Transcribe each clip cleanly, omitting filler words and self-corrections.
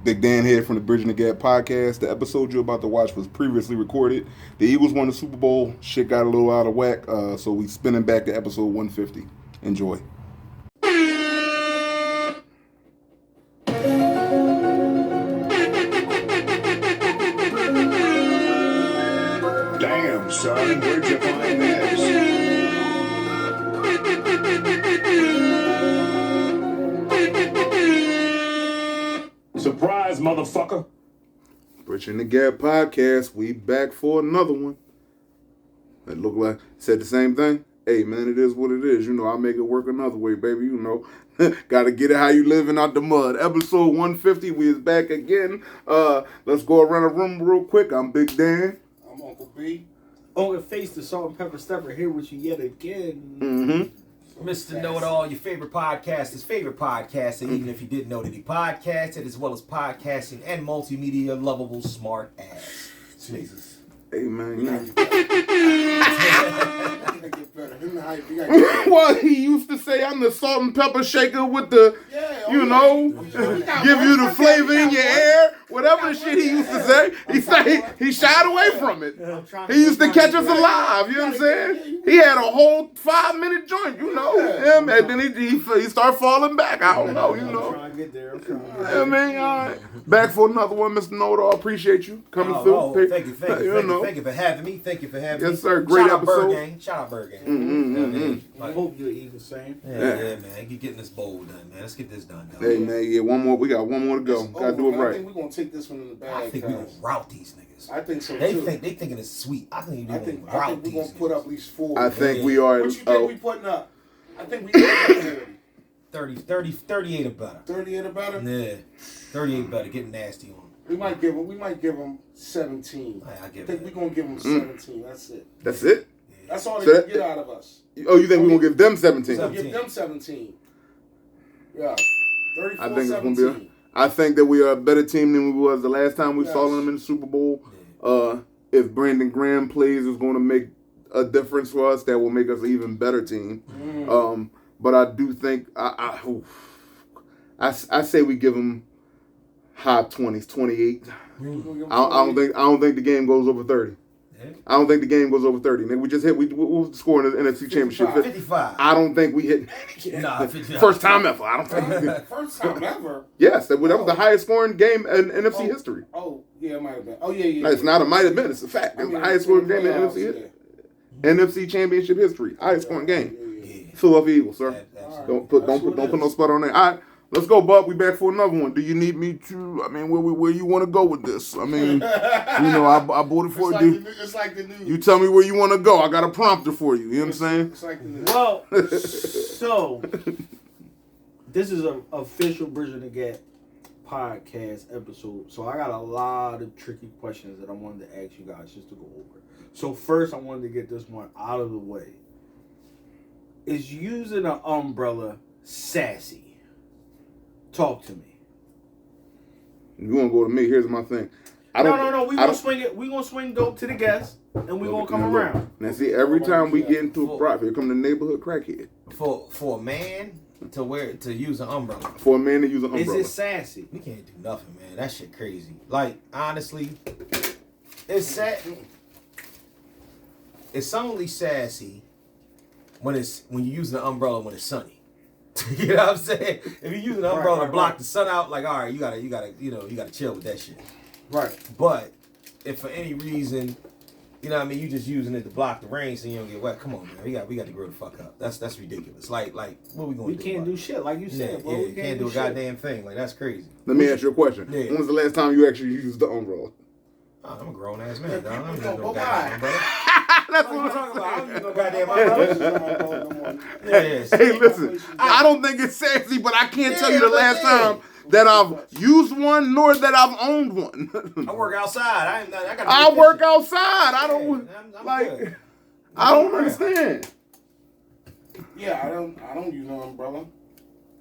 Big Dan here from the Bridging the Gap podcast. The episode you're about to watch was previously recorded. The Eagles won the Super Bowl. Shit got a little out of whack, so we spinning back to episode 150. Enjoy. Damn, son, where'd you find this? Surprise, motherfucker. Bridging the Gap podcast. We back for another one. It looked like said the same thing. Hey man, it is what it is. You know, I'll make it work another way, baby. You know, gotta get it how you living out the mud. Episode 150. We is back again. Let's go around the room real quick. I'm Big Dan. I'm Uncle B. Uncle Face, the Salt and Pepper Stepper, here with you yet again. Mm-hmm. Mr. Know-It-All, your favorite podcaster's favorite podcaster, even if you didn't know that he podcasted, as well as podcasting and multimedia lovable smart ass. Jesus. Hey man, We you gotta know. get better. Him and Hype, we gotta get better. Well, he used to say, I'm the salt and pepper shaker with the, you know, give you the flavor in your hair, whatever the shit he used to say. He shied away from it. He used to catch us alive, you know what I'm saying? He had a whole 5-minute joint, you know, him, and then he started falling back. I don't know, you I'm know. trying to get there. I'm trying to get there. Yeah, man, all right. Back for another one, Mr. Know-It-All. Appreciate you coming through. Thank you for having me. Thank you for having me. Yes, sir. Great Shout episode. Out Bird Gang. Shout out Bird Gang. I hope you're even same. Yeah, man. Get getting this bowl done, man. Let's get this done. Hey, man, yeah, one more. We got one more to go. Gotta do it I right. think we're gonna take this one in the bag. I think we're gonna guys. route these niggas. I think so They too. thinking it's sweet. I think I we're think gonna route we're these gonna put niggas. up at least 40. I think we are. What you think we putting up? I think we put up 40. 38 or better. 38 or better. Yeah, 38 better. Getting nasty on. We might give them 17. I give I think it. we're gonna give them 17. That's it. That's it? That's all they So can that- get out of us. Oh, you think we're going to give them 17? We'll give them 17. Yeah. 34, I think it's going 17. to be I think that we are a better team than we was the last time we saw Yes. them in the Super Bowl. If Brandon Graham plays, it's going to make a difference for us. That will make us an even better team. But I do think I say we give them high 20s, 28. I don't think the game goes over 30. Yeah. I don't think the game goes over 30. Nigga, we just hit. We'll score in the NFC Championship. 55. I don't think we hit. Nah, 55. First time ever. I don't think. First time ever. Yes, that was the highest scoring game in NFC history. Oh, yeah, it might have been. Oh, yeah. No, it's not a might have been. It's a fact. It was the highest scoring game in NFC Championship history. Highest scoring game. Yeah. Philadelphia Eagles, sir. That's Don't put no spot on there. All right, let's go, Bub. We back for another one. Do you need me to? I mean, where you want to go with this? I mean, you know, I bought it for you. It's like the news. You tell me where you want to go. I got a prompter for you. You know what I'm saying? It's like the news. Well, so this is an official Bridging the Gap podcast episode. So I got a lot of tricky questions that I wanted to ask you guys just to go over. So first, I wanted to get this one out of the way. Is using an umbrella sassy? Talk to me. You want to go to me? Here's my thing. No. We gonna swing it. We gonna swing dope to the guests, and we gonna come around. Now see, every time we get into a prop, here come the neighborhood crackhead. For a man to use an umbrella. For a man to use an Is umbrella. it sassy? We can't do nothing, man. That shit crazy. Like, honestly, it's sad. It's only sassy when you use an umbrella when it's sunny. You know what I'm saying? If you use an umbrella to block the sun out, like, all right, you gotta chill with that shit. Right. But if for any reason, you know what I mean, you just using it to block the rain so you don't get wet. Come on, man. We got to grow the fuck up. That's ridiculous. Like what we gonna We do? can't about do it? shit like you said. Yeah, bro. We you can't do a shit. goddamn thing. Like, that's crazy. Let me ask you a question. Yeah. When was the last time you actually used the umbrella? Oh, I'm a grown ass man, dog. I don't need Go no by. goddamn umbrella. That's What you what talking about? I don't need no goddamn Yeah. umbrella. Yeah. Hey, listen, I don't think it's sexy, but I can't tell you the but last yeah. time that I've used one nor that I've owned one. I work outside. I work outside. I don't I'm like. good. I don't understand. Yeah, I don't use an umbrella.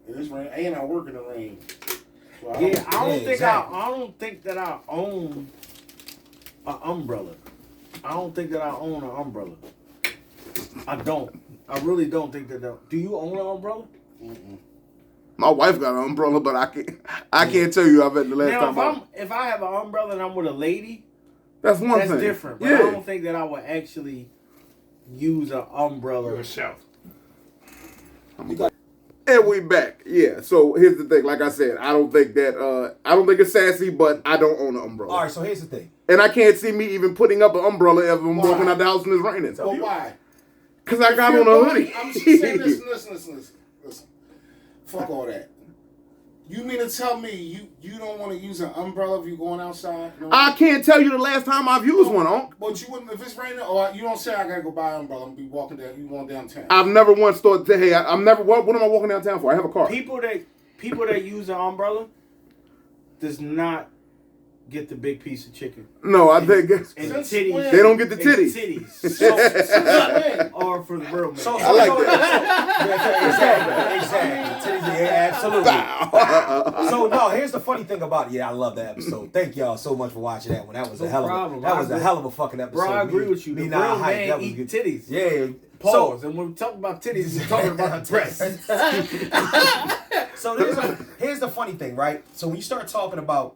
It is rain, and I work in the rain. So I Yeah, I don't think exactly. I don't think that I own an umbrella. I don't think that I own an umbrella. I don't. I really don't think that. Do you own an umbrella? Mm-mm. My wife got an umbrella, but I can't tell you. I bet the last Now, time. if I have an umbrella and I'm with a lady, That's one that's thing. different. But Yeah. I don't think that I would actually use an umbrella. Yourself. And we back. Yeah. So here's the thing. Like I said, I don't think it's sassy, but I don't own an umbrella. All right, so here's the thing. And I can't see me even putting up an umbrella if I'm Why? walking out the house and it's raining. But why? Because I got If on you're a hoodie. I'm just saying, listen. Fuck all that. You mean to tell me you don't want to use an umbrella if you're going outside? No? I can't tell you the last time I've used one, Unc. But you wouldn't, if it's raining, or you don't say I gotta go buy an umbrella and be walking down. You going downtown? I've never once thought, hey, I'm never. What am I walking downtown for? I have a car. People that use an umbrella does not get the big piece of chicken. No, I think And the titties. when? they don't get the And titties. When? Or for the real man. So, I like that. Exactly. Yeah, absolutely. So no, here's the funny thing about it. Yeah, I love that episode. Thank y'all so much for watching that one. That was No a hell of problem. that was a hell of a fucking episode. Bro, I agree with you. The Me not real hype. man That was eat good. titties. Yeah. Pause. And when we talk about titties, we're talking about the breasts. So here's the funny thing, right? So when you start talking about,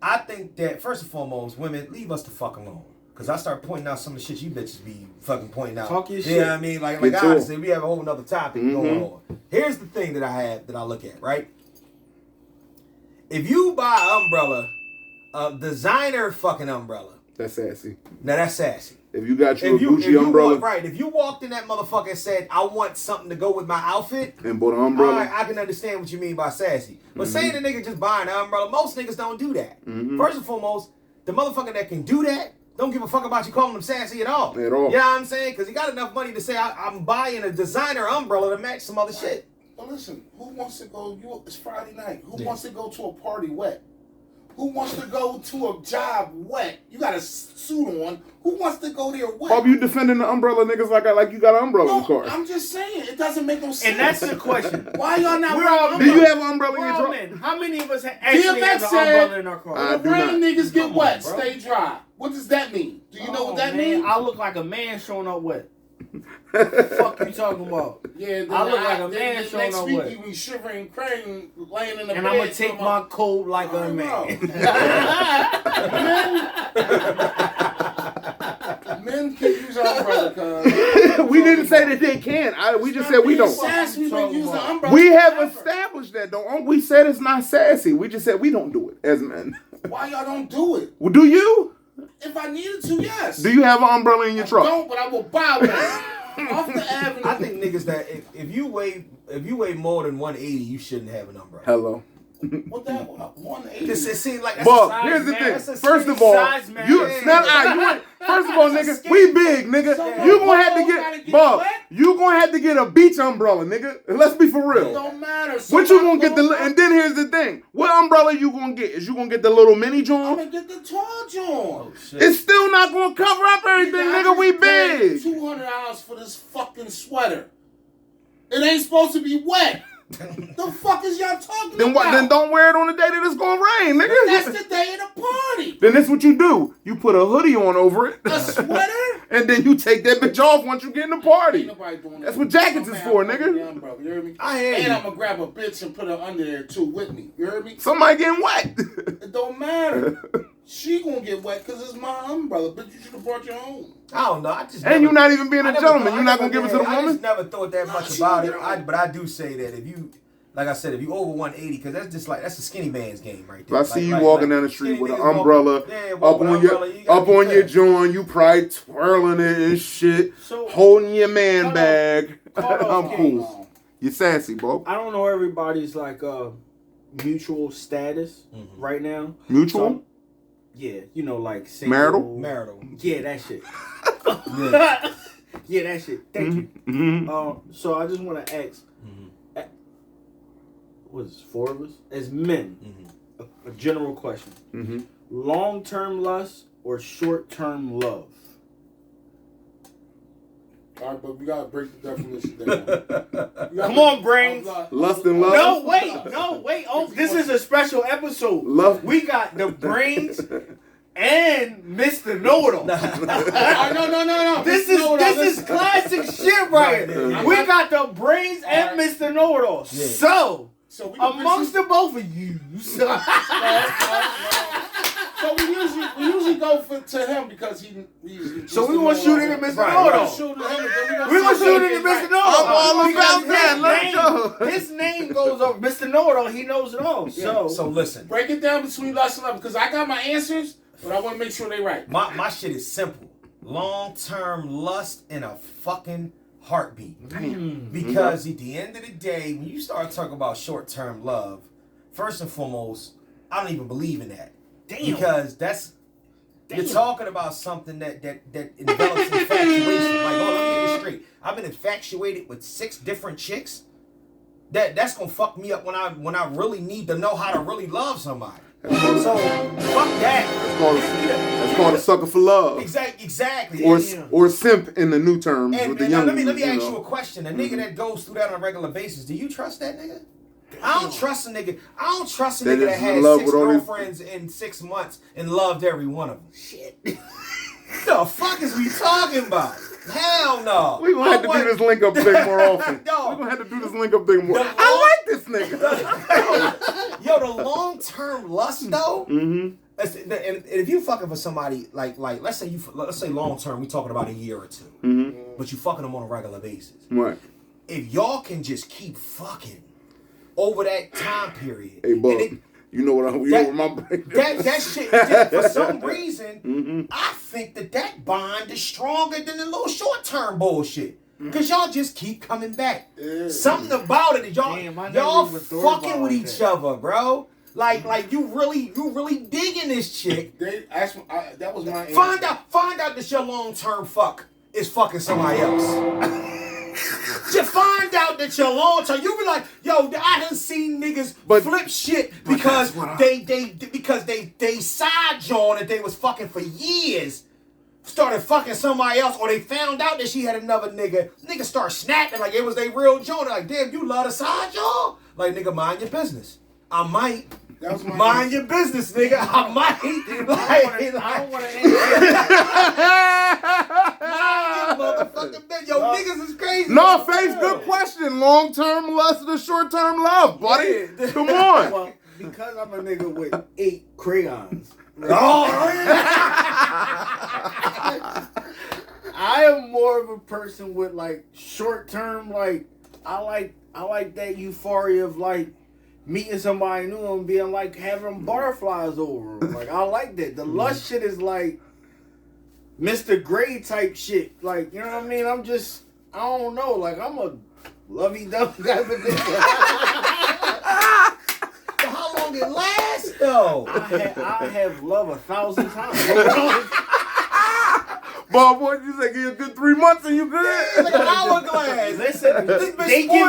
I think that first and foremost, women, leave us the fuck alone. Cause I start pointing out some of the shit you bitches be fucking pointing out. Talk your Yeah, shit. I mean, like Me too. honestly, we have a whole nother topic Mm-hmm. going on. Here's the thing that I look at, right? If you buy an umbrella, a designer fucking umbrella, That's sassy. now that's sassy. If you got your If Gucci you umbrella if you walked in that motherfucker and said, I want something to go with my outfit, and bought an umbrella, all right, I can understand what you mean by sassy. But saying the nigga just buying an umbrella, most niggas don't do that. First and foremost, the motherfucker that can do that don't give a fuck about you calling them sassy at all. At all. You know what I'm saying? Because he got enough money to say, I'm buying a designer umbrella to match some other shit. But listen, who wants to go? It's Friday night. Who wants to go to a party wet? Who wants to go to a job wet? You got a suit on. Who wants to go there wet? Bob, you defending the umbrella niggas like you got an umbrella in the No, car. I'm just saying it doesn't make no sense. And that's the question. Why y'all not We're wearing all an Do you umbrella? have an umbrella in We're your all truck? men. How many of us actually have DMX an said- umbrella in our car? I When the do rain not. niggas get Come on, wet, bro. stay dry. What does that mean? Do you know what that man, means? I look like a man showing up wet. What the fuck you talking about? Yeah, I look like a man then showing next up week wet. you be shivering, crying, laying in the And bed. I'm gonna take talking my about- coat like a I man. Men can use an umbrella, cuz. We didn't say that they can't. We just said we don't. Sassy when use the umbrella. We have forever. established that, though. We said it's not sassy. We just said we don't do it as men. Why y'all don't do it? Well, do you? If I needed to, yes. Do you have an umbrella in your truck? Don't, but I will buy one. Off the avenue. I think niggas that if you weigh more than 180, you shouldn't have an umbrella. Hello. What that? 180. It seems like that's Bob, size, here's the man. thing. That's a First skinny of all, size, man. you Yeah. now, you ain't- first of all, nigga, we big, nigga. So You gonna have to gotta get get Bob. wet? You gonna have to get a beach umbrella, nigga. Let's be for It real. don't matter. So What you my gonna get clothes- and then here's the thing. What umbrella you gonna get? Is you gonna get the little mini I'm joint? gonna get the tall joint. shit. It's still not gonna cover up everything, I nigga. We just paid big. $200 for this fucking sweater. It ain't supposed to be wet. The fuck is y'all talking Then about? what? Then don't wear it on the day that it's gonna rain, nigga. That's the day of the party. Then that's what you do. You put a hoodie on over it, A sweater? and then you take that bitch off once you get in the Ain't party. nobody doing That's that. what jackets is I'm for, gonna nigga. have a umbrella, you heard me? I hear And you. I'm gonna grab a bitch and put her under there too with me. You heard me? Somebody getting wet. It don't matter. She gonna get wet because it's my umbrella. But you should have brought your own. I don't know. I just And you're not even being I a never gentleman. thought- You're I not never gonna give it to the did. I woman. just never thought that No, much she about gonna it. get her own. But I do say that if you, like I said, if you over 180, because that's just like that's a skinny man's game right there. If I see you walking down the street skinny with an niggas walking- umbrella yeah, up walking on with your umbrella, you gotta up be on your fair. joint, you probably twirling it and shit, So- holding your man Hold on. bag. Hold on, I'm King. cool. You sassy, bro. I don't know everybody's like mutual status right now. Mutual? So, yeah, you know, like single, Marital. Yeah, that shit. Yeah. Yeah, that shit. Thank you. Mm-hmm. So I just want to ask, what is it, 4 of us as men? A general question: Mm-hmm. long-term lust or short-term love? All right, but we gotta break the definition down. Come on, brains. Lust and love? No, wait. Oh, this is a special episode. Love. We got the brains and Mr. Know-It-All. No. This is classic shit right here. We got the brains and Mr. Know-It-All. Yeah. So, So we amongst the both of you. So we usually go to him because he so we want to shoot into Mr. Noto. We're going to shoot into Mr. Noto. I'm all about that. Let's go. His name goes over. Mr. Noto, he knows it all. So listen. Break it down between lust and love because I got my answers, but I want to make sure they right. My shit is simple. Long-term lust in a fucking heartbeat. Because at the end of the day, when you start talking about short-term love, first and foremost, I don't even believe in that. Because you're talking about something that envelops infatuation. Like, oh, let me get this straight. I've been infatuated with 6 different chicks. That's gonna fuck me up when I really need to know how to really love somebody. So fuck that. That's called a sucker for love. Exactly. Or simp in the new terms with the young. Let me ask you a question. A nigga that goes through that on a regular basis, do you trust that nigga? I don't trust a nigga. I don't trust a nigga that had 6 girlfriends in 6 months and loved every one of them. Shit. The fuck is we talking about? Hell no. We gonna have to do this link up thing more often. Yo, we gonna have to do this link up thing more. I like this nigga. Yo, the long term lust though. And if you fucking for somebody like let's say long term, we talking about a year or 2, but you fucking them on a regular basis. Right. If y'all can just keep fucking over that time period, hey, Buck, you know what I'm with my brain. That shit, for some reason, I think that bond is stronger than the little short term bullshit. Cause y'all just keep coming back. Something about it, y'all fucking with each other, bro. Like you really digging this chick. That was my answer. Find out that your long term fuck is fucking somebody else. You find out that your long term, you be like, yo, I done seen niggas flip shit because they side joined that they was fucking for years, started fucking somebody else, or they found out that she had another nigga. Niggas start snapping like it was they real joint. Like, damn, you love the side joint? Like, nigga, mind your business. I might. That was my mind answer. your business, nigga. I might. I don't want to answer. Motherfucking bitch. Yo, niggas is crazy. No, Face, good question. Long term lust or short term love, buddy? Yeah. Come on. Well, because I'm a nigga with 8 crayons. I am more of a person with like short term, like I like that euphoria of like meeting somebody new and being like having butterflies over. Like I like that. The lust shit is like Mr. Grey type shit. Like, you know what I mean? I don't know. Like I'm a lovey-dovey type of nigga. But how long it lasts though? I have love 1,000 times. Bob, what you say? Give you a good 3 months and you good? Like an hourglass. Listen, they give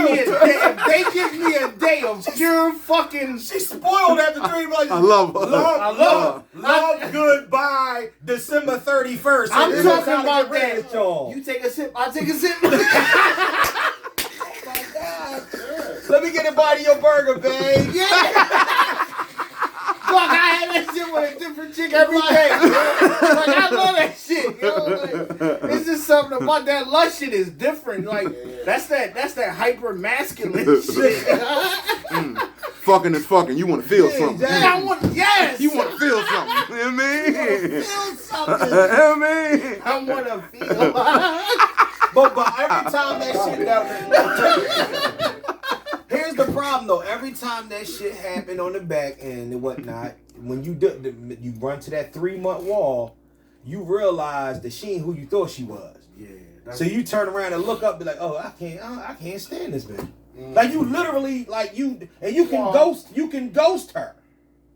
me a day of pure fucking. She's spoiled after 3 months. I love her. Love goodbye December 31st. I'm talking about that. Y'all. You take a sip, I take a sip. Oh my God. Let me get a bite of your burger, babe. Yeah. Fuck, I have that shit with a different chick every day. Like, I love that shit. You know? Like, it's just something about that lust shit is different. Like, that's that hyper masculine shit. Fucking is fucking. You want to feel something. Yes. You want to feel something. You know what I mean? Feel something. You know what I mean? I want to feel. But every time that shit down. Here's the problem though. Every time that shit happened on the back end and whatnot, when you run to that 3-month wall, you realize that she ain't who you thought she was. Yeah. So you turn around and look up, and be like, oh, I can't stand this bitch. Like you literally, you can ghost her.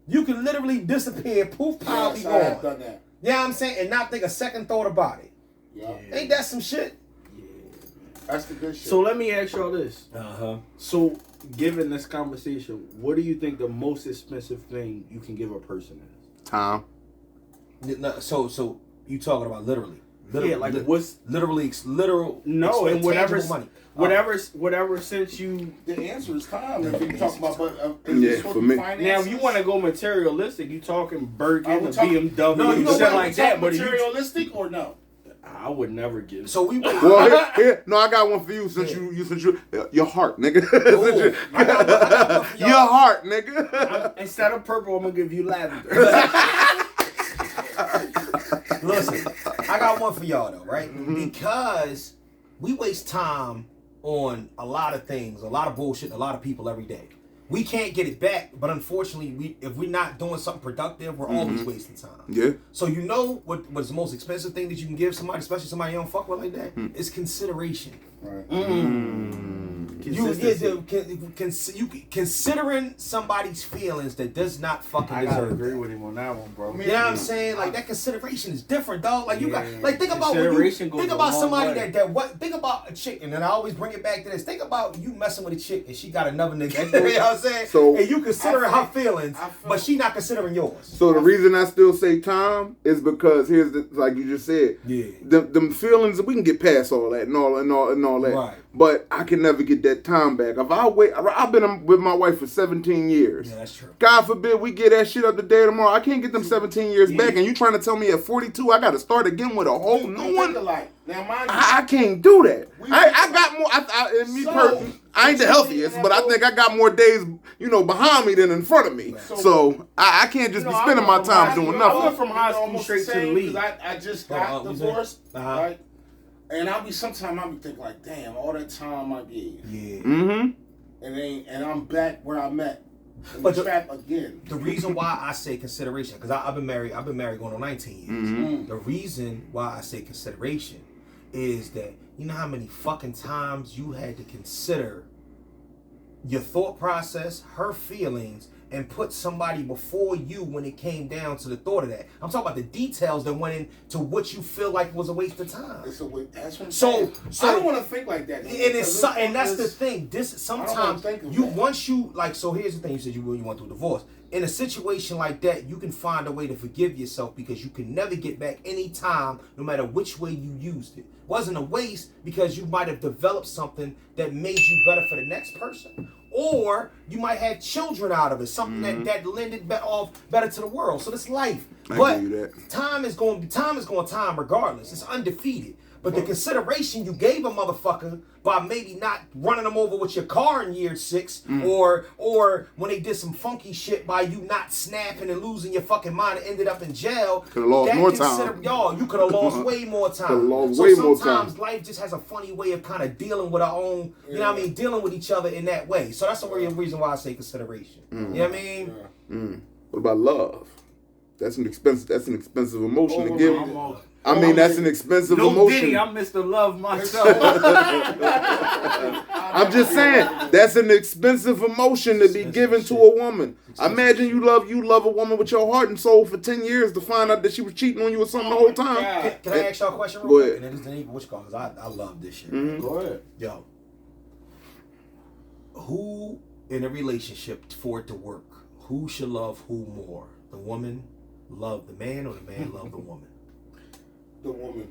You can literally disappear, poof, pow, be Yes, I have gone. done that. You know what I'm saying? And not think a second thought about it. Yeah. Ain't that some shit? That's the good shit. So let me ask y'all this. Uh-huh. So, given this conversation, what do you think the most expensive thing you can give a person is? Time. So you talking about literally? Yeah, like what's literal? No, and whatever money. Whatever since you. The answer is time. If you talk about, Yeah, for me. Now, if you want to go materialistic, you talking Birkin, a talking- BMW, No, you know shit what? like that. But materialistic or no? I I would never give. So we wait. Well, no, I got one for you since your heart, nigga. Ooh, I got one for y'all. Your heart, nigga. Instead of purple, I'm gonna give you lavender. Listen, I got one for y'all though, right? Because we waste time on a lot of things, a lot of bullshit, a lot of people every day. We can't get it back, but unfortunately, if we're not doing something productive, we're always wasting time. Yeah. So you know what's the most expensive thing that you can give somebody, especially somebody you don't fuck with like that, is consideration. Right. Considering somebody's feelings that does not fucking I gotta deserve agree that. with him on that one, bro. You know what I'm saying? Like that consideration is different, dog. Like you got, Yeah. like think about Consideration goes think a about long somebody way. think about a chick, and then I always bring it back to this. Think about you messing with a chick and she got another nigga. You know what I'm saying? So- and you considering her feelings, I feel- but she not considering yours. So the reason I still say time is because here's the, like you just said, Yeah. them feelings, we can get past all that and all that. Right. But I can never get that time back. If I wait, I've been with my wife for 17 years. Yeah, that's true. God forbid we get that shit up today or tomorrow. I can't get them 17 years back. And you trying to tell me at 42 I got to start again with a whole new one? Now, mind you, I can't do that. We I got more. I ain't the healthiest, but I think I got more days, behind me than in front of me. So I can't just be spending my time doing I went nothing. from high school straight to the league. I just got divorced, Uh-huh. right? And sometimes I'll be thinking like, damn, all that time I gave, Yeah. Mm-hmm. and I'm back where I'm at. But But trap again. The reason why I say consideration, because I've been married going on 19 years. Mm-hmm. The reason why I say consideration is that you know how many fucking times you had to consider your thought process, her feelings, and put somebody before you when it came down to the thought of that. I'm talking about the details that went into what you feel like was a waste of time. That's what I'm So- saying. I don't want to think like that. And that's the thing. This sometimes think of you that. once you like. So here's the thing. You said you want through a divorce. In a situation like that, you can find a way to forgive yourself because you can never get back any time, no matter which way you used it. Wasn't a waste because you might have developed something that made you better for the next person, or you might have children out of it, something that lended off better to the world. So that's life. I But give you that. time is going time regardless. It's undefeated. But the consideration you gave a motherfucker by maybe not running them over with your car in year 6, or when they did some funky shit by you not snapping and losing your fucking mind and ended up in jail. Coulda lost more time. Y'all, you could have lost way more time. Coulda lost So way more sometimes time. life just has a funny way of kind of dealing with our own, you know what I mean, dealing with each other in that way. So that's the reason why I say consideration. You know what I mean? What about love? That's an expensive emotion to give. I'm all- I mean, that's an expensive No emotion. Diddy, I'm Mr. Love myself. I'm just saying, that's an expensive emotion to be given to a woman. Imagine you love a woman with your heart and soul for 10 years to find out that she was cheating on you or something the whole time. Can I ask y'all a question real Go quick? ahead. And then this ain't even what you call, because I love this shit. Go ahead. Yo, who in a relationship for it to work, who should love who more? The woman love the man or the man love the woman? The woman.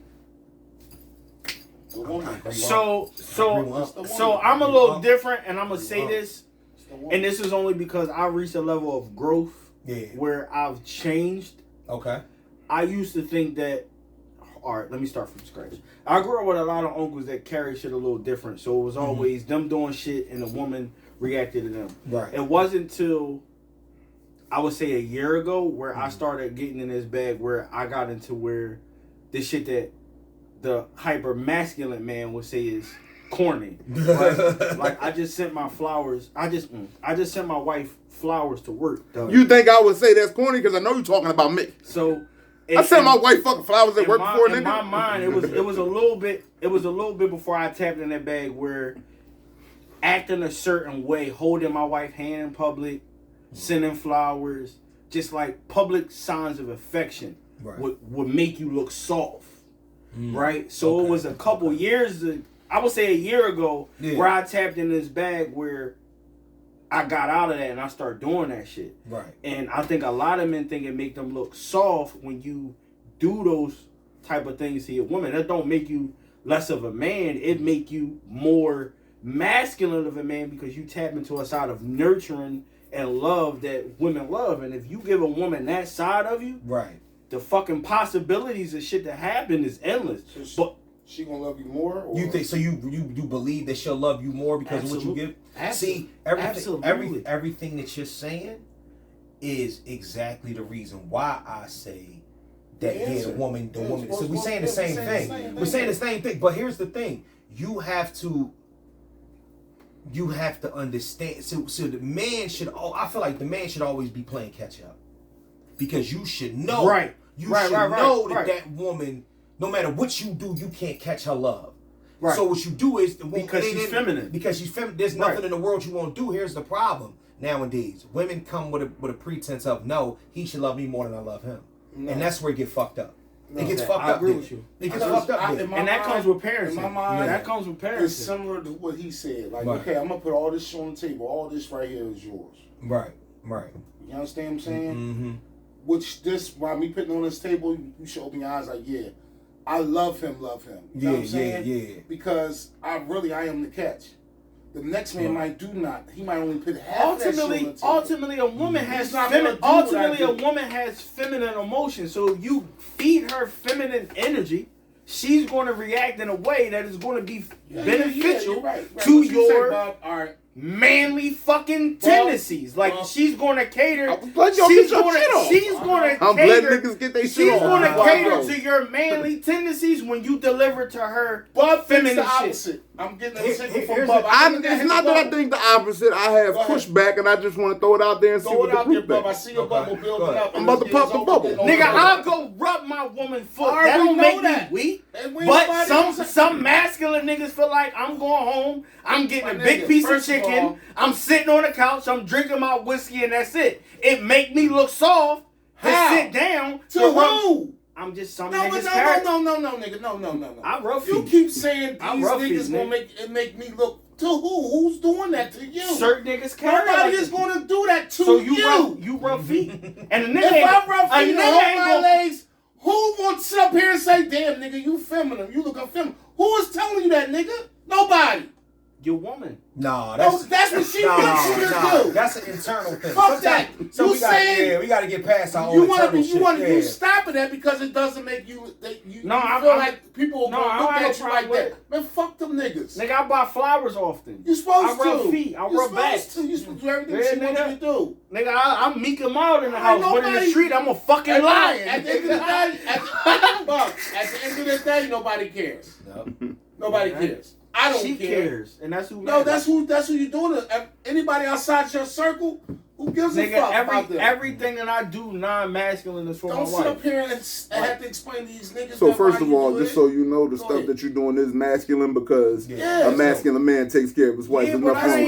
The woman. So It's the woman. I'm a little different, and I'm gonna say this, It's the woman. and this is only because I reached a level of growth Yeah. where I've changed. Okay. I used to think that. All right, let me start from scratch. I grew up with a lot of uncles that carried shit a little different, so it was always them doing shit and the woman reacted to them. Right. It wasn't till I would say a year ago where I started getting in this bag where I got into where this shit that the hyper masculine man would say is corny. Right? Like I just sent my flowers. I just sent my wife flowers to work. Dog. You think I would say that's corny because I know you're talking about me. So I sent my wife fucking flowers at work before, in nigga. my mind, it was a little bit before I tapped in that bag where acting a certain way, holding my wife's hand in public, sending flowers, just like public signs of affection Right. would make you look soft, right? So it was a couple years, I would say a year ago, where I tapped in this bag where I got out of that and I started doing that shit. Right. And I think a lot of men think it make them look soft when you do those type of things to your woman. That don't make you less of a man. It make you more masculine of a man because you tap into a side of nurturing and love that women love. And if you give a woman that side of you, Right. the fucking possibilities of shit that happen is endless. But she gonna love you more? Or? You think so? You believe that she'll love you more because of what you give? See, everything that you're saying is exactly the reason why I say that the woman. So we're saying the same thing. We're saying the same thing. But here's the thing: you have to understand. So the man should. I feel like the man should always be playing catch up because you should know. Right. You should know that woman. No matter what you do, you can't catch her love. Right. So what you do is because she's feminine. Because she's feminine. There's nothing in the world you won't do. Here's the problem nowadays: women come with a pretense of no, he should love me more than I love him, and that's where it get fucked up. It gets fucked up. I agree with you. It gets fucked up, and that comes with parenting. In my mind, that comes with parenting. It's similar to what he said. Like, okay, I'm gonna put all this shit on the table. All this right here is yours. Right. You understand what I'm saying? Mm-hmm. Which this, by me putting on this table, you should open your eyes like, yeah. I love him. You know what I'm saying? Yeah. Because I am the catch. The next man might do not. He might only put half that shit on the table. Ultimately, a woman has feminine emotion. So if you feed her feminine energy, she's going to react in a way that is going to be beneficial to your manly fucking tendencies. Like she's going to cater. I'm glad niggas get their shit on. She's going to cater to your manly tendencies when you deliver to her feminine shit. I'm getting a signal from Bub. It's not that I think the opposite. I have pushback, and I just want to throw it out there and see what the proof is. I see your bubble building up. I'm about to pop the bubble. Nigga, I'll go rub my woman foot. That don't make me weak. But some masculine niggas feel like I'm going home, I'm getting a big piece of chicken, I'm sitting on the couch, I'm drinking my whiskey, and that's it. It make me look soft to sit down. To who? I'm just some niggas. Nigga, no. I rough you keep saying these niggas gonna make me look. To who? Who's doing that to you? Certain niggas can't. Nobody is gonna do that to you. You rough feet. And a nigga if I rough feet and hold my legs, who wants to sit up here and say, "Damn, nigga, you feminine? You look feminine"? Who is telling you that, nigga? Nobody. Your woman. Nah, that's what she wants you to do. That's an internal thing. Fuck that. So we gotta get past our own internal shit. You stopping that because it doesn't make you. I feel like people will look at you like that. Man, fuck them niggas. Nigga, I buy flowers often. You supposed to. I rub feet. I rub backs. You supposed to do everything she wants you to do. Nigga, I'm meek him out in the house, but in the street, I'm a fucking lion. At the end of the day, at the end of the day, nobody cares. Nobody cares. I don't care. She cares, and that's who. No, that's who you doing it. Anybody outside your circle, who gives a fuck about them? Everything that I do non-masculine is for my wife. Don't sit up here and have to explain to these niggas. So first of all, just so you know, the stuff that you're doing is masculine because a masculine man takes care of his wife. Yeah, but I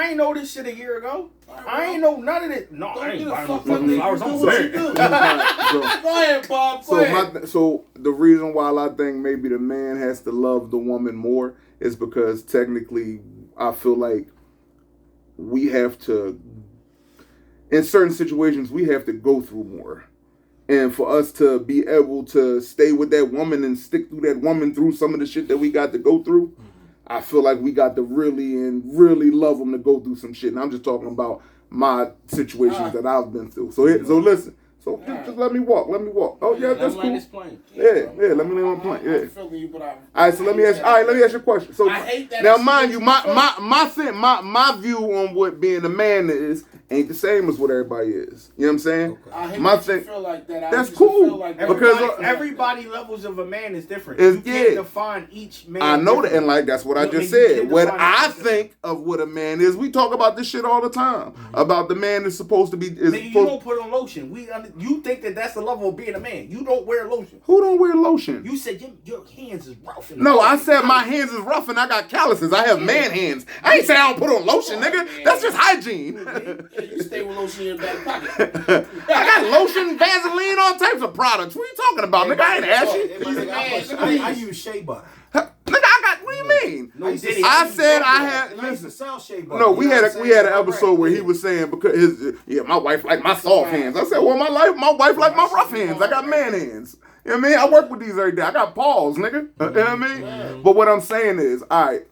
ain't know this shit a year ago. I ain't know none of it. No, I ain't buying no fucking flowers. I'm sorry. Go ahead, Bob. So the reason why I think maybe the man has to love the woman more is because technically I feel like we have to, in certain situations, we have to go through more. And for us to be able to stay with that woman and stick through that woman through some of the shit that we got to go through, I feel like we got to really love them to go through some shit. And I'm just talking about my situations that I've been through. So listen. So just let me walk. Oh yeah, that's cool. Yeah, let me let him play. Yeah. All right, so let me ask you a question. So now, mind you, my view on what being a man is ain't the same as what everybody is. You know what I'm saying? Okay. My thing, feel like that. that's cool because everybody levels of a man is different. You can't define each man. I know that, and like that's what I just said. What I think of what a man is, we talk about this shit all the time about the man is supposed to be. You don't put on lotion. You think that that's the level of being a man. You don't wear lotion. Who don't wear lotion? You said your hands is rough. No, I said my hands is rough and I got calluses. I have man hands. I ain't saying I don't put on lotion, nigga. That's just hygiene. You stay with lotion in your back pocket. I got lotion, Vaseline, all types of products. What are you talking about, nigga? I ain't ashy. I use shea butter. Nigga, I got. What do you mean? I said I had. Listen. No, we had an episode where he was saying because my wife like my soft hands. I said, well, my wife like my rough hands. I got man hands. You know what I mean? I work with these every day. I got paws, nigga. You know what I mean? But what I'm saying is, all right,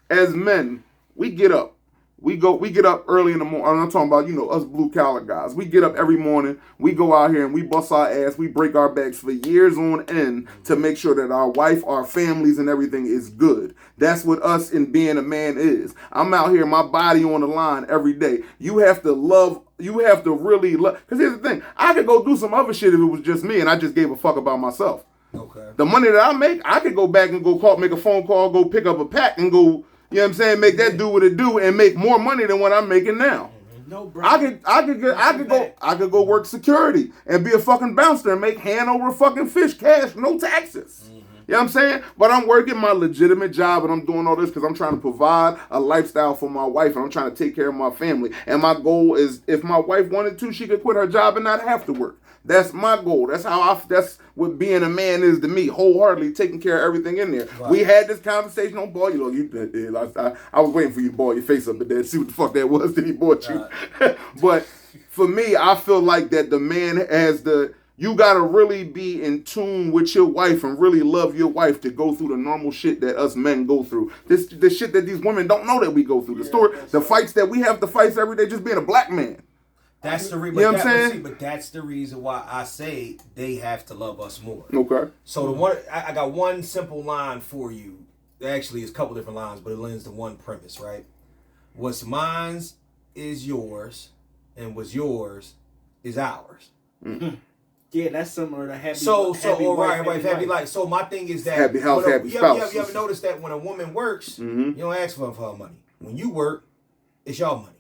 as men, we get up. We get up early in the morning. I'm talking about, us blue collar guys. We get up every morning. We go out here and we bust our ass. We break our backs for years on end to make sure that our wife, our families, and everything is good. That's what us in being a man is. I'm out here, my body on the line every day. You have to really love. Because here's the thing. I could go do some other shit if it was just me and I just gave a fuck about myself. Okay. The money that I make, I could go back and make a phone call, go pick up a pack and go, you know what I'm saying, make that do what it do and make more money than what I'm making now. No, bro. I could go work security and be a fucking bouncer and make hand over fucking fish cash, no taxes. You know what I'm saying? But I'm working my legitimate job and I'm doing all this because I'm trying to provide a lifestyle for my wife and I'm trying to take care of my family. And my goal is if my wife wanted to, she could quit her job and not have to work. That's my goal. That's what being a man is to me, wholeheartedly taking care of everything in there. Right. We had this conversation on ball. I was waiting for you to ball your face up and then see what the fuck that was that he bought you. Right. But for me, I feel like that the man has you gotta really be in tune with your wife and really love your wife to go through the normal shit that us men go through. The shit that these women don't know that we go through. The fights that we have to fight every day just being a black man. That's the reason. You know what I'm saying? But that's the reason why I say they have to love us more. Okay. So I got one simple line for you. Actually, it's a couple different lines, but it lends to one premise, right? What's mine is yours, and what's yours is ours. Mm-hmm. Yeah, that's similar to happy. Happy life. So my thing is that happy house, happy spouse. You ever notice that when a woman works, you don't ask for her money. When you work, it's your money.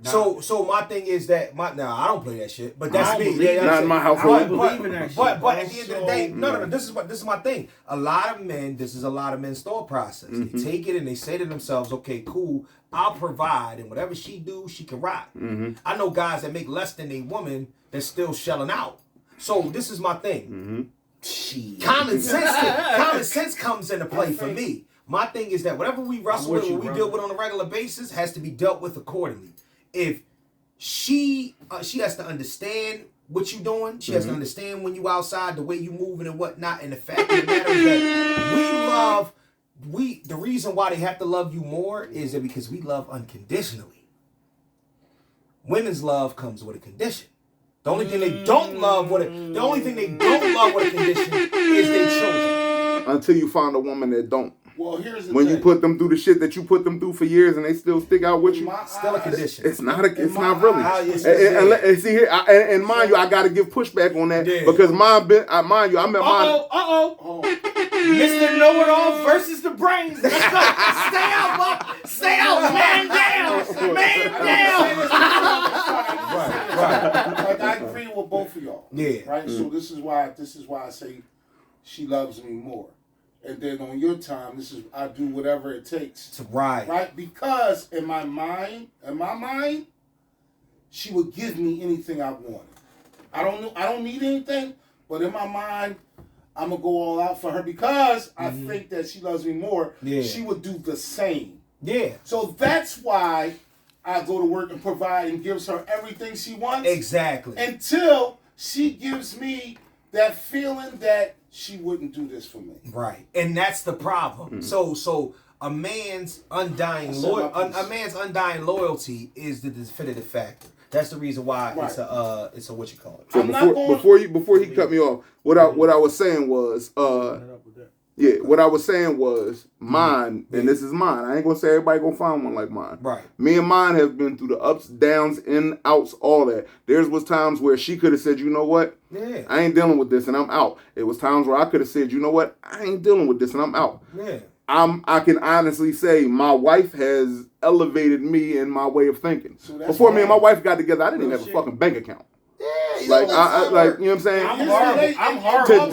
Nah. So my thing is that I don't play that shit, but that's me. Not in my household. I believe in that shit. But at the end of the day, no. This is my thing. A lot of men's thought process. Mm-hmm. They take it and they say to themselves, "Okay, cool. I'll provide, and whatever she do, she can ride." Mm-hmm. I know guys that make less than a woman that's still shelling out. So this is my thing. Mm-hmm. Common sense comes into play for me. My thing is that whatever we wrestle with, what we deal with on a regular basis, has to be dealt with accordingly. If she has to understand what you're doing, she has to understand when you outside, the way you moving and whatnot, and the fact of the matter is that the reason why they have to love you more is that because we love unconditionally. Women's love comes with a condition. The only thing they don't love with a condition is their children. Until you find a woman that don't. Well, here's the when thing. You put them through the shit that you put them through for years and they still stick out with you, still a condition. It's not really. And see here, and mind you, I got to give pushback on that because mind you, I met mine. Mr. Know-It-All versus the brains. Let's go. Stay out, Bob. Stay out. Man down. Man down. Right. Like I agree with both of y'all. Yeah. Right. So this is why I say she loves me more. And then on your time, I do whatever it takes to ride. Right? Because in my mind, she would give me anything I wanted. I don't need anything, but in my mind, I'm gonna go all out for her because I think that she loves me more. Yeah. She would do the same. Yeah. So that's why I go to work and provide and gives her everything she wants. Exactly. Until she gives me that feeling that she wouldn't do this for me. Right. And that's the problem. So a man's undying loyalty is the definitive factor. That's the reason why it's a what you call it. So before he cut me off, what I was saying was what I was saying was mine, and this is mine. I ain't gonna say everybody gonna find one like mine. Right. Me and mine have been through the ups, downs, in, outs, all that. There was times where she could have said, you know what? Yeah. I ain't dealing with this and I'm out. It was times where I could have said, you know what? I ain't dealing with this and I'm out. Yeah. I can honestly say my wife has elevated me in my way of thinking. So before me and my wife got together, I didn't even have a fucking bank account. Yeah, like you know what I'm saying? I'm horrible.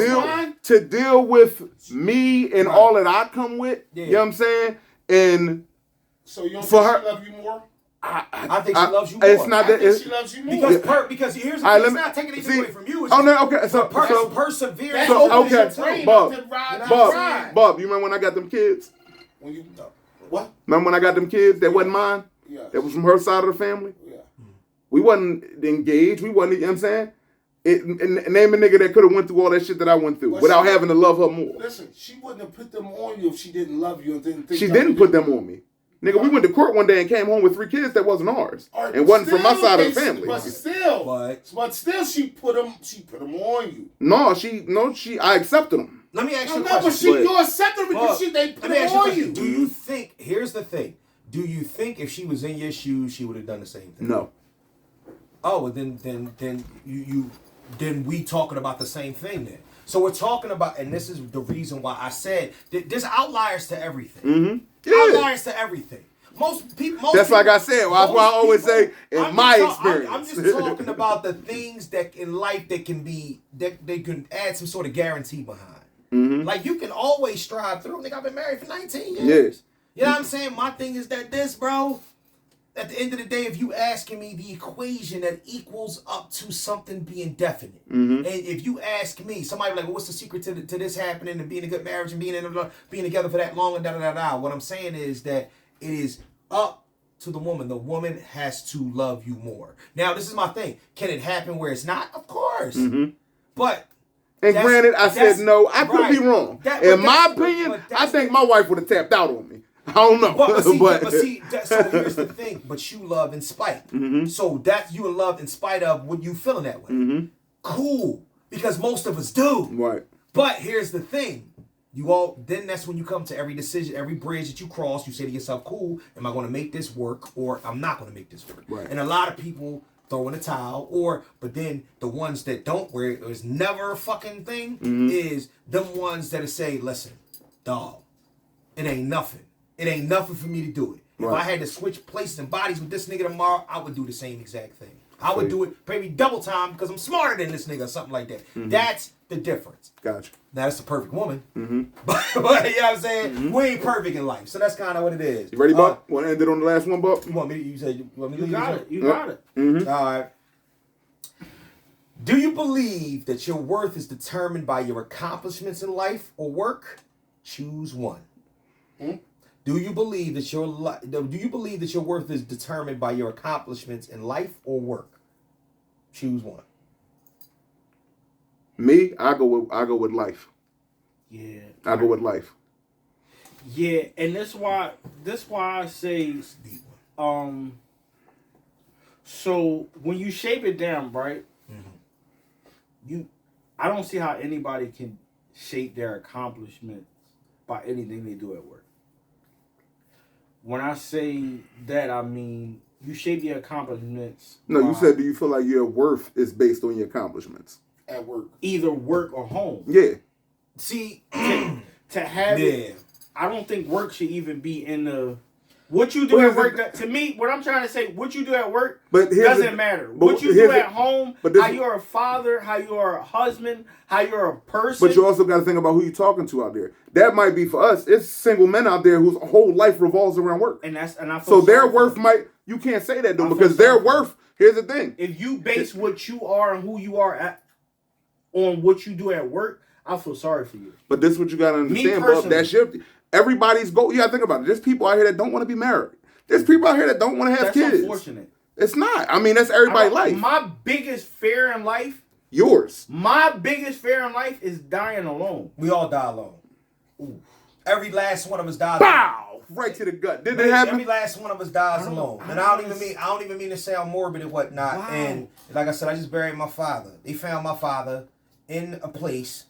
To deal with me and all that I come with, you know what I'm saying? And so you don't think she love you more? I think she loves you more. It's not that she loves you more. Because here's the thing, it's not taking anything away from you. It's perseverance. Bob, you remember when I got them kids? What? Remember when I got them kids that wasn't mine? Yeah. That was from her side of the family? Yeah. We wasn't engaged. We wasn't, you know what I'm saying? Name a nigga that could have went through all that shit that I went through without having to love her more. Listen, she wouldn't have put them on you if she didn't love you and didn't think she didn't put them on me. Nigga, we went to court one day and came home with 3 kids that wasn't ours. Right, It wasn't from my still, side of the family. But still, she put them on you. No, I accepted them. Let me ask you a No, but question. you accepted them because they put them on you. Do you think, here's the thing, do you think if she was in your shoes, she would have done the same thing? No. Oh, well, then we talking about the same thing then. So we're talking about, and this is the reason why I said there's outliers to everything. Mm-hmm. Yeah. Outliers to everything. Most people. That's like I said. That's why I always say, in my experience. I'm just talking about the things that in life that can be that they can add some sort of guarantee behind. Mm-hmm. Like you can always strive through. Nigga, I've been married for 19 years. Yes. You know what I'm saying? My thing is that this, bro. At the end of the day, if you asking me the equation that equals up to something being definite, and if you ask me, somebody like, well, what's the secret to this happening and being a good marriage and being together for that long and da. What I'm saying is that it is up to the woman. The woman has to love you more. Now, this is my thing. Can it happen where it's not? Of course. But. And granted, I said no. I could be wrong. In my opinion, I think my wife would have tapped out on me. I don't know. But see, so here's the thing. But you love in spite. So that's you in love in spite of what you feeling that way. Cool. Because most of us do. Right. But here's the thing. Then that's when you come to every decision, every bridge that you cross, you say to yourself, cool, am I going to make this work or I'm not going to make this work? Right. And a lot of people throw in a towel but then the ones that don't, where it was never a fucking thing, is them ones that say, listen, dog, it ain't nothing. It ain't nothing for me to do it. If I had to switch places and bodies with this nigga tomorrow, I would do the same exact thing. I would do it maybe double time because I'm smarter than this nigga or something like that. That's the difference. Gotcha. Now, that's the perfect woman. But you know what I'm saying? We ain't perfect in life. So that's kind of what it is. You ready, Buck? Want to end it on the last one, Buck? You want me to, you want me to You got it. You got it. All right. Do you believe that your worth is determined by your accomplishments in life or work? Choose one. Do you believe that your worth is determined by your accomplishments in life or work? Choose one. Me, I go with life. Yeah. I go with life. Yeah, and that's why I say, so when you shape it down, right? I don't see how anybody can shape their accomplishments by anything they do at work. When I say that, I mean you shape your accomplishments. No, you said, do you feel like your worth is based on your accomplishments? At work. Either work or home. Yeah. See, to have it, I don't think work should even be in the... What you do at work, to me, what I'm trying to say, what you do at work doesn't matter. What you do at home, how you're a father, how you're a husband, how you're a person. But you also got to think about who you're talking to out there. That might be for us. It's single men out there whose whole life revolves around work. And I feel so their worth might, you can't say that though, because their worth, here's the thing. If you base what you are and who you are on what you do at work, I feel sorry for you. But this is what you got to understand, Bob. That's everybody's goal. You got to think about it. There's people out here that don't want to be married. There's people out here that don't want to have kids. That's unfortunate. It's not. I mean, that's everybody's life. My biggest fear in life. Yours. My biggest fear in life is dying alone. We all die alone. Ooh. Every last one of us dies. Bow! Right to the gut. Did it happen? Every last one of us dies alone. And I don't even mean to sound morbid and whatnot. Wow. And like I said, I just buried my father. They found my father in a place.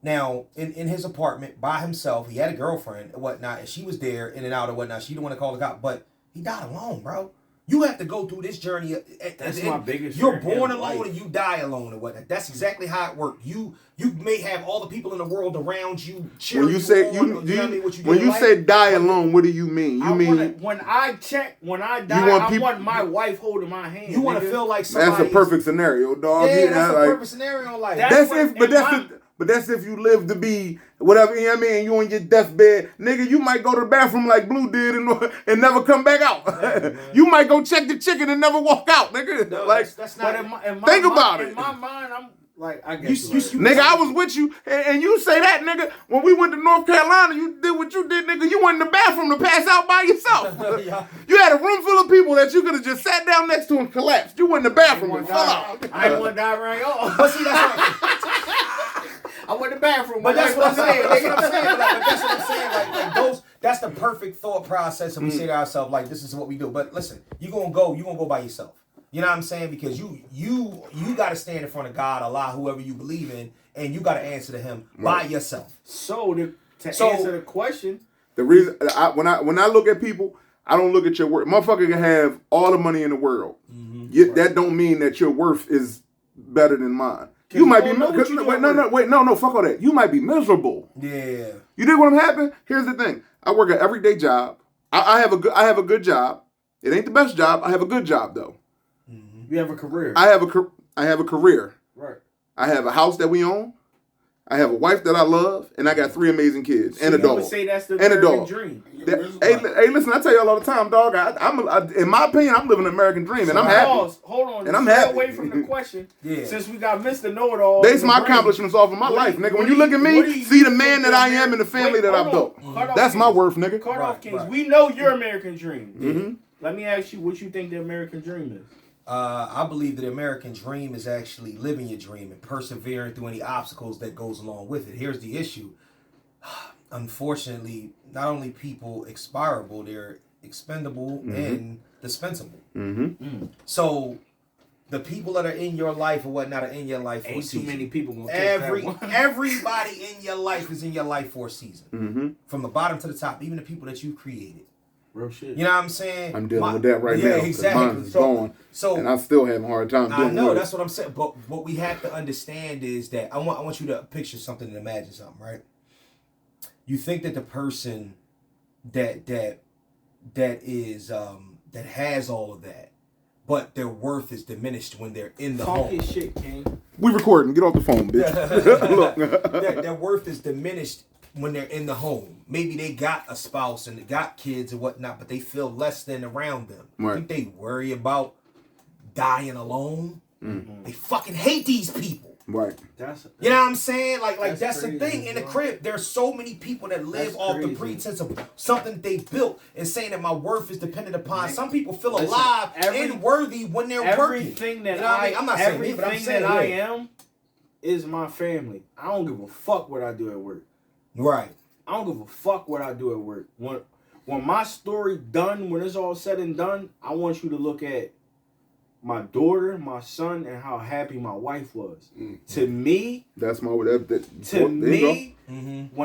Now, in his apartment by himself. He had a girlfriend and whatnot, and she was there in and out and whatnot. She didn't want to call the cop, but he died alone, bro. You have to go through this journey. That's my biggest. You're born alone and you die alone and whatnot. That's exactly how it works. You may have all the people in the world around you cheering. When you say when you say die alone, what do you mean? You mean when I die, I want my wife holding my hand. You want to feel like somebody. That's a perfect scenario, dog. Yeah, that's a perfect scenario in life. But that's if you live to be whatever, you know what I mean? You on your deathbed. Nigga, you might go to the bathroom like Blue did and never come back out. Yeah, you might go check the chicken and never walk out, nigga. No, like, that's not... think about it. In my mind, I'm like, I guess nigga, I was with you, and you say that, nigga, when we went to North Carolina, you did what you did, nigga. You went in the bathroom to pass out by yourself. Yeah. You had a room full of people that you could have just sat down next to and collapsed. You went in the bathroom and fell out. I didn't want to die right off. But see, that's I went to the bathroom. But that's what I'm saying. That's what I'm saying. But that's what I'm saying. Like that's the perfect thought process, and we say to ourselves like, this is what we do. But listen, you gonna go by yourself. You know what I'm saying? Because you got to stand in front of God, Allah, whoever you believe in, and you got to answer to Him by yourself. So to answer the question, the reason when I look at people, I don't look at your worth. Motherfucker can have all the money in the world. That don't mean that your worth is better than mine. You might be no, fuck all that. You might be miserable. Yeah. You dig what I'm happening? Here's the thing. I work an everyday job. I have a good job. It ain't the best job. I have a good job though. You have a career. I have a career. Right. I have a house that we own. I have a wife that I love, and I got 3 amazing kids and a dog. I would say that's the and a American dog. dream. Hey, listen, I tell y'all all the time, dog. In my opinion, I'm living an American dream, and I'm happy. Hold on, and I'm happy. Away from the question. Yeah. Since we got Mr. Know-It-All. Base my accomplishments off of my life, nigga. When you look at me, see the man that I am and the family that I've built. That's my worth, nigga. Cut off, Kings. We know your American dream. Mm-hmm. Let me ask you what you think the American dream is. I believe that the American dream is actually living your dream and persevering through any obstacles that goes along with it. Here's the issue. Unfortunately, not only people expirable, they're expendable and dispensable. So the people that are in your life or whatnot are in your life for a season. Ain't too many people gonna everybody in your life is in your life for a season. From the bottom to the top, even the people that you created. Real shit. You know what I'm saying? I'm dealing with that right now. Exactly. Mine is gone, and I still have a hard time dealing with it. I know, that's what I'm saying. But what we have to understand is that I want you to picture something and imagine something, right? You think that the person that has all of that, but their worth is diminished when they're in the home. Talking shit, King. We recording. Get off the phone, bitch. Look. Their worth is diminished when they're in the home. Maybe they got a spouse and they got kids and whatnot, but they feel less than around them. Right. I think they worry about dying alone. They fucking hate these people. Right. You know what I'm saying? Like that's crazy, the thing. In the crib, there's so many people that live off the pretense of something they built and saying that my worth is dependent upon. Some people feel alive and worthy when they're working. Everything that I'm not saying me, but I'm saying I am is my family. I don't give a fuck what I do at work. Right. I don't give a fuck what I do at work. When my story done, when it's all said and done, I want you to look at my daughter, my son, and how happy my wife was. To me, that's my when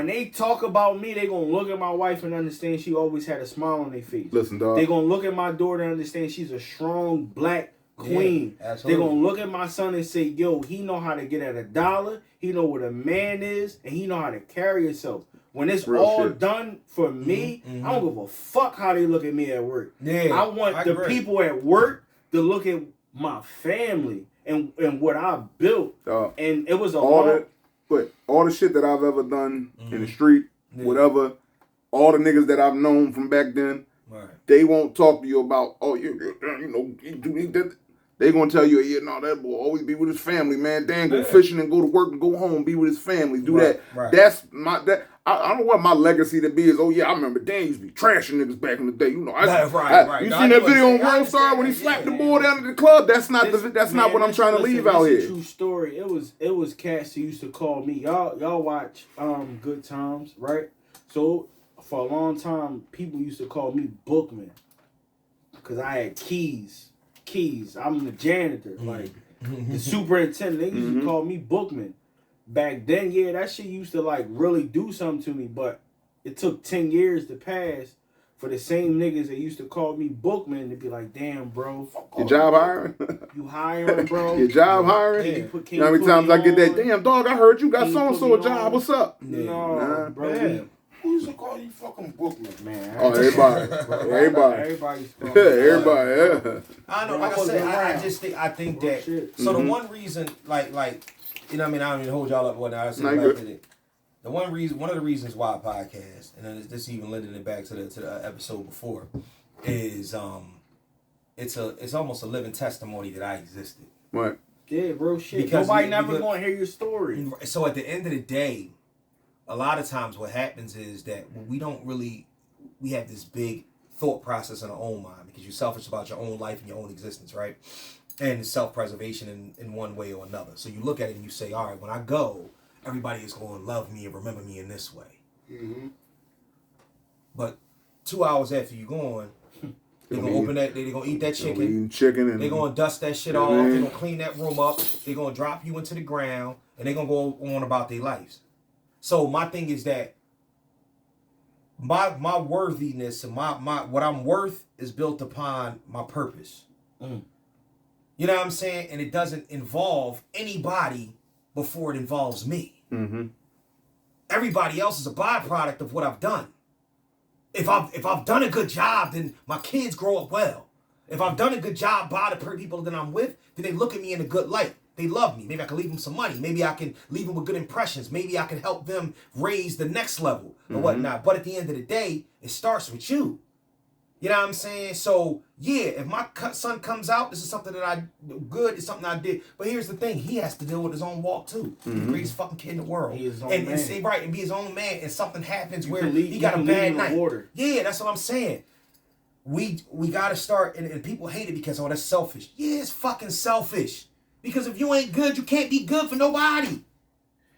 they talk about me, they gonna look at my wife and understand she always had a smile on their face. Listen, dog. They gonna look at my daughter and understand she's a strong black queen. Yeah, they gonna look at my son and say, yo, he know how to get at $1. He know what a man is, and he know how to carry himself. When it's real all shit. done for me, I don't give a fuck how they look at me at work. Yeah, I want the people at work to look at my family and what I built. And it was all the shit that I've ever done in the street, whatever, all the niggas that I've known from back then, they won't talk to you about, they gonna tell you, yeah, no, that boy always be with his family, man. Dan go fishing and go to work and go home, be with his family, do that. Right. That's I don't want my legacy to be is, I remember Dan used to be trashing niggas back in the day. You know, right. You seen that video on World Star when he slapped the boy down at the club? That's not what I'm trying to leave out here. It's a true story. It was cats who used to call me. Y'all watch Good Times, right? So for a long time, people used to call me Bookman because I had keys. I'm the janitor, like the superintendent. They used to call me Bookman. Back then, yeah, that shit used to like really do something to me, but it took 10 years to pass for the same niggas that used to call me Bookman to be like, damn, bro. Your job hiring? You hiring, bro? Your job hiring? Yeah. You know how many times I get that, damn, dog, I heard you got so-and-so a job. What's up? No, bro. Yeah. Who used to call you fucking Bookman? Man. Oh, everybody. Everybody's calling everybody, yeah. I know, like I said, I think that. So the one reason, like, you know what I mean? I don't even hold y'all up what I said back to it. One of the reasons why I podcast, and then this even lending it back to the episode before, is it's almost a living testimony that I existed. Right. Yeah, real shit. Because nobody never gonna hear your story. So at the end of the day, a lot of times what happens is that we have this big thought process in our own mind because you're selfish about your own life and your own existence, right? And self-preservation in one way or another. So you look at it and you say, all right, when I go, everybody is going to love me and remember me in this way. But 2 hours after you gone, they gonna open that. They gonna eat that chicken. Eating chicken and They gonna dust that shit off. They gonna clean that room up. They gonna drop you into the ground, and they gonna go on about their lives. So my thing is that my worthiness and my what I'm worth is built upon my purpose. You know what I'm saying? And it doesn't involve anybody before it involves me. Mm-hmm. Everybody else is a byproduct of what I've done. If I've done a good job, then my kids grow up well. If I've done a good job by the people that I'm with, then they look at me in a good light. They love me. Maybe I can leave them some money. Maybe I can leave them with good impressions. Maybe I can help them raise the next level or whatnot. But at the end of the day, it starts with you. You know what I'm saying? So, yeah, if my son comes out, this is something that I good, it's something I did. But here's the thing, he has to deal with his own walk too. He's the greatest fucking kid in the world. And say right and be his own man, and something happens where he got a bad night. Yeah, that's what I'm saying. We gotta start, and people hate it because, oh, that's selfish. Yeah, it's fucking selfish. Because if you ain't good, you can't be good for nobody.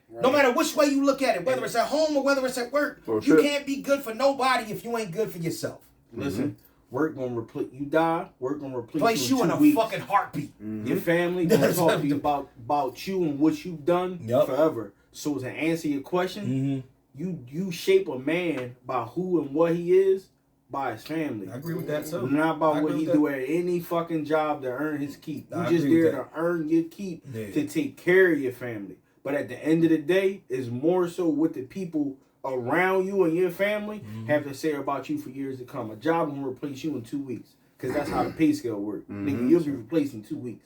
Right. No matter which way you look at it, whether it's at home or whether it's at work, you can't be good for nobody if you ain't good for yourself. Listen, work gonna replace you. Die. Work gonna replace you in a fucking heartbeat. Your family gonna talk to you about you and what you've done forever. So to answer your question, you shape a man by who and what he is by his family. I agree with that too. Not about what he do at any fucking job to earn his keep. You just there to earn your keep to take care of your family. But at the end of the day, it's more so what the people around you and your family have to say about you for years to come. A job will replace you in 2 weeks. Because that's how the pay scale works. Nigga, you'll be replaced in 2 weeks.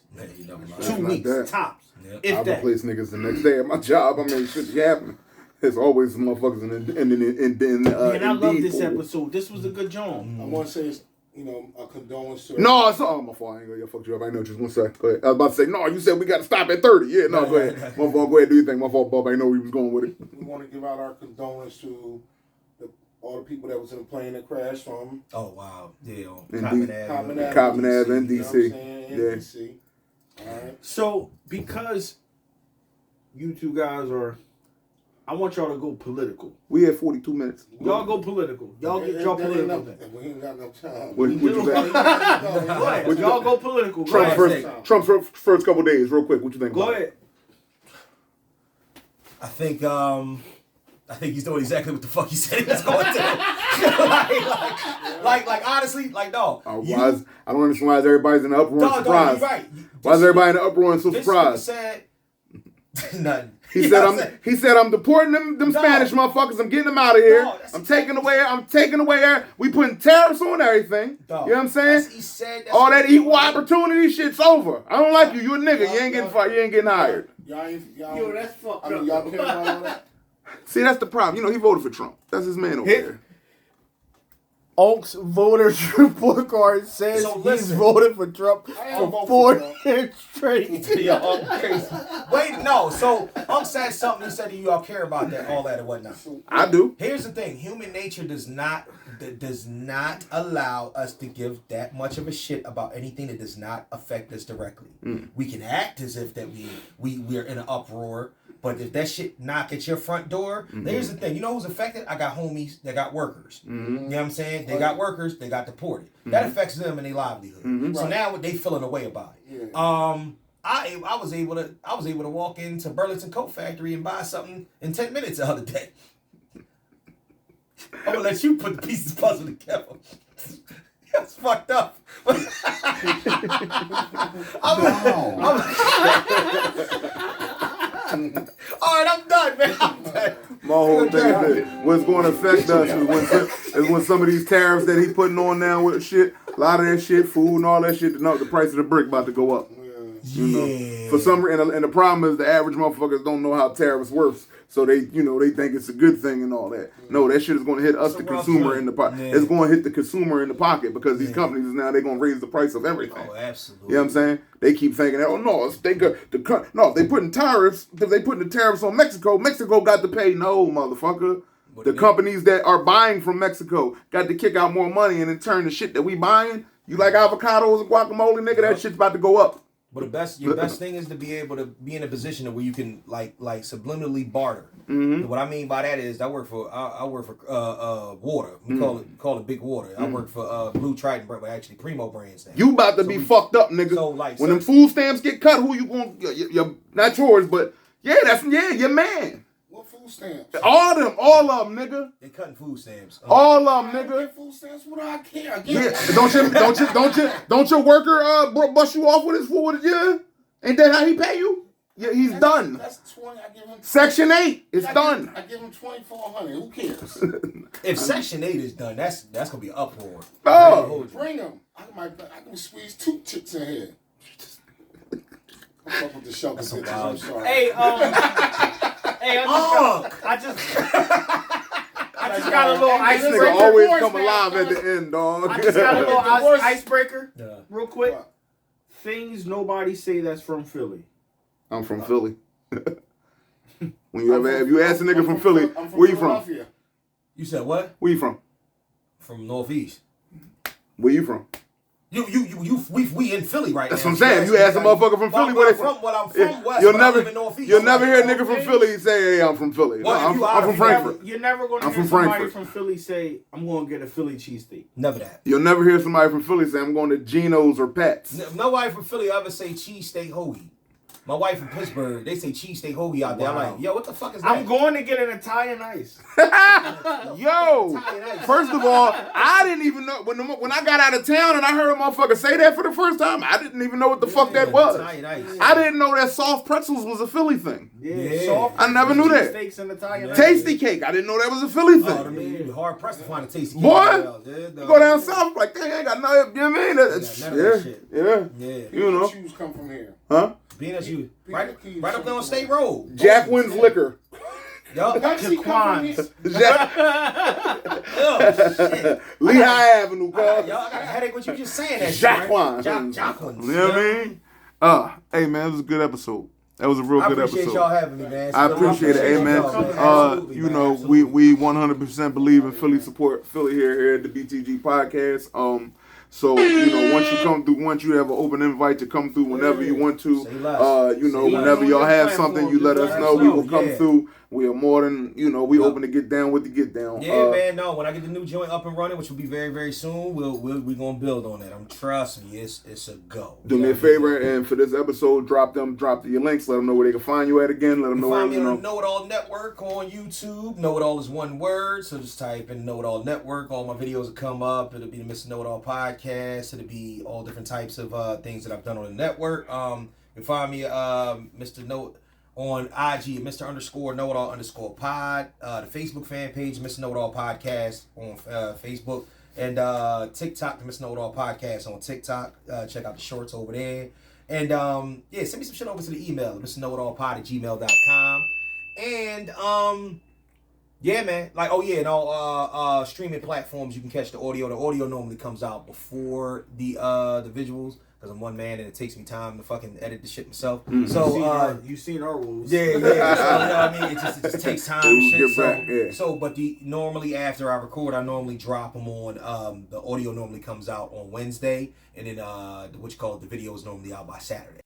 2 weeks, tops. If I that. replace niggas the next day at my job. I mean, shit happen. There's always some motherfuckers in I love this episode. This was a good job. I want to say, a condolence to... No, it's my fault. I ain't gonna fuck you up. I know what you was gonna say. Go ahead. I was about to say, no, you said we got to stop at 30. Yeah, no, go ahead. My fault, go ahead, do your thing. My fault, Bob. I know where you was going with it. We want to give out our condolence to all the people that was in the plane that crashed from... Oh, wow. Yeah, Common Ave, NDC. You know NDC. All right. So, because you two guys are... I want y'all to go political. We had 42 minutes. Y'all go political. Y'all get y'all political. We ain't got no time. What you think? Y'all go political. Trump's first couple days, real quick. What you think? Go ahead. I think he's doing exactly what the fuck he said he was going to. like honestly, like no. I don't understand why everybody's in the uproar and surprised. Right. Why is everybody in the uproar and so surprised? Said nothing. He said I'm deporting them Spanish motherfuckers. I'm getting them out of here. I'm taking away. We putting tariffs on everything. You know what I'm saying? He said all that equal opportunity shit's over. I don't like you. You a nigga. You ain't getting fired. You ain't getting hired. Yo, that's fucked up. Y'all care about all that? See, that's the problem. He voted for Trump. That's his man over there. Oaks voters report card says he's voted for Trump for 4 years straight. Wait, no. So Unc said something. He said you all care about that, all that and whatnot. I do. Here's the thing: human nature does not allow us to give that much of a shit about anything that does not affect us directly. We can act as if that we're in an uproar. But if that shit knock at your front door, here's the thing. You know who's affected? I got homies that got workers. You know what I'm saying? They got workers, they got deported. That affects them and their livelihood. So now they feeling a way about it. Yeah. I was able to walk into Burlington Coat Factory and buy something in 10 minutes the other day. I'm gonna let you put the pieces of the puzzle together. That's fucked up. All right, I'm done, man. I'm done. My whole thing is that what's going to affect us is when some of these tariffs that he putting on now with shit, a lot of that shit, food and all that shit, the price of the brick about to go up. You know, for some reason, and the problem is the average motherfuckers don't know how tariffs works, so they think it's a good thing and all that. No, that shit is going to hit us, the consumer, in the pocket. It's going to hit the consumer in the pocket because these companies now they're going to raise the price of everything. Oh, absolutely. You know what I'm saying? They keep thinking, oh no, they putting tariffs. If they putting the tariffs on Mexico, Mexico got to pay. No, motherfucker. The companies that are buying from Mexico got to kick out more money, and in turn, the shit that we buying, you like avocados and guacamole, nigga, that shit's about to go up. But your best thing is to be able to be in a position where you can like subliminally barter. Mm-hmm. And what I mean by that is I work for water. We call it Big Water. I work for Blue Trident, but actually Primo Brands now. You about to be fucked up, nigga. So like when them food stamps get cut, who you gonna? You're not yours, but your man. What food stamps? All of them, nigga. They cutting food stamps. All of them, I nigga. get food stamps. What do I care? Yeah. Don't your worker bust you off with his food? Yeah. Ain't that how he pay you? Yeah, he's done. That's 20. I give him Section 8. It's done. I give him 2,400. Who cares? If Section 8 is done, that's gonna be an uproar. Oh. Bring him. I can squeeze 2 chicks in here. I'm fucking with the show. That's so I'm wild. sorry. Hey, I just got a little This icebreaker. nigga always come alive at the end, dog. I just got a little icebreaker. Yeah. Real quick. What? Things nobody say that's from Philly. I'm from Philly. If you ask a nigga from Philly, where you from? Philadelphia. You said what? Where you from? From Northeast. Where you from? We in Philly right That's now. what I'm saying. You ask a motherfucker from Philly where they from. Well, I'm from West. You'll but I never, live in Northeast. you'll never hear a nigga from Philly say, "Hey, I'm from Philly." No, Well, I'm from Frankfurt. You're never going to I'm hear from somebody Frankfurt. from Philly say, "I'm going to get a Philly cheesesteak." Never that. You'll never hear somebody from Philly say, "I'm going to Geno's or Pat's." Nobody from Philly ever say cheesesteak hoagie. My wife from Pittsburgh, they say cheesesteak hoagie out there. I'm like, yo, what the fuck is that? I'm going to get an Italian ice. Yo, first of all, I didn't even know when I got out of town and I heard a motherfucker say that for the first time. I didn't even know what the fuck that was. Italian ice. I didn't know that soft pretzels was a Philly thing. Yeah. Soft I never knew that. Steaks and Italian ice. Tasty cake, I didn't know that was a Philly Oh, I thing. mean, you'd be hard pressed to find a tasty Boy, cake. You go down south, like, dang, I ain't got no, you know what I mean? None of that shit. Yeah. Yeah. You know. Shoes come from here. Huh? Peanuts, you right up there on State Road. Jack Wynn's Liquor. Yup. Pepsi come from here. Jack, Oh, shit. Lehigh Avenue, cuz. Y'all got a headache with you just saying that Jacqueline. shit, right? Jacqueline. You know what I mean? Hey, man, it was a good episode. That was a real I good appreciate episode. y'all having me, man. I appreciate it, hey, man. Absolutely, You man. know, we 100% believe in Philly support, Philly here at the BTG podcast. So, you know, once you have an open invite to come through whenever you want to. Say less. You know, Say whenever less. y'all have something, you let us know. We will come Yeah. through. We are more than, you know, we open to get down with the get down. Yeah, man. No, when I get the new joint up and running, which will be very, very soon, we gonna build on that. Trust me, it's a go. Do me a favor, and for this episode, drop your links. Let them know where they can find you at again. Let them know where, Find me you know. on the Know It All Network on YouTube. Know It All is one word, so just type in Know It All Network. All my videos will come up. It'll be the Mr. Know It All podcast. It'll be all different types of things that I've done on the network. You can find me Mr. Know on IG, Mr. Know It All pod. The Facebook fan page, Mr. Know It All podcast on Facebook. And TikTok, the Mr. Know It All podcast on TikTok. Check out the shorts over there. And send me some shit over to the email, mrknowitallpod@gmail.com. And yeah, man. Like, and all streaming platforms you can catch the audio. The audio normally comes out before the visuals. Because I'm one man and it takes me time to fucking edit the shit myself. Mm-hmm. So you've seen our rules. yeah. So, you know what I mean? It just takes time and shit. Get back, yeah. But normally after I record, I normally drop them on the audio normally comes out on Wednesday, and then what you call it, the video is normally out by Saturday.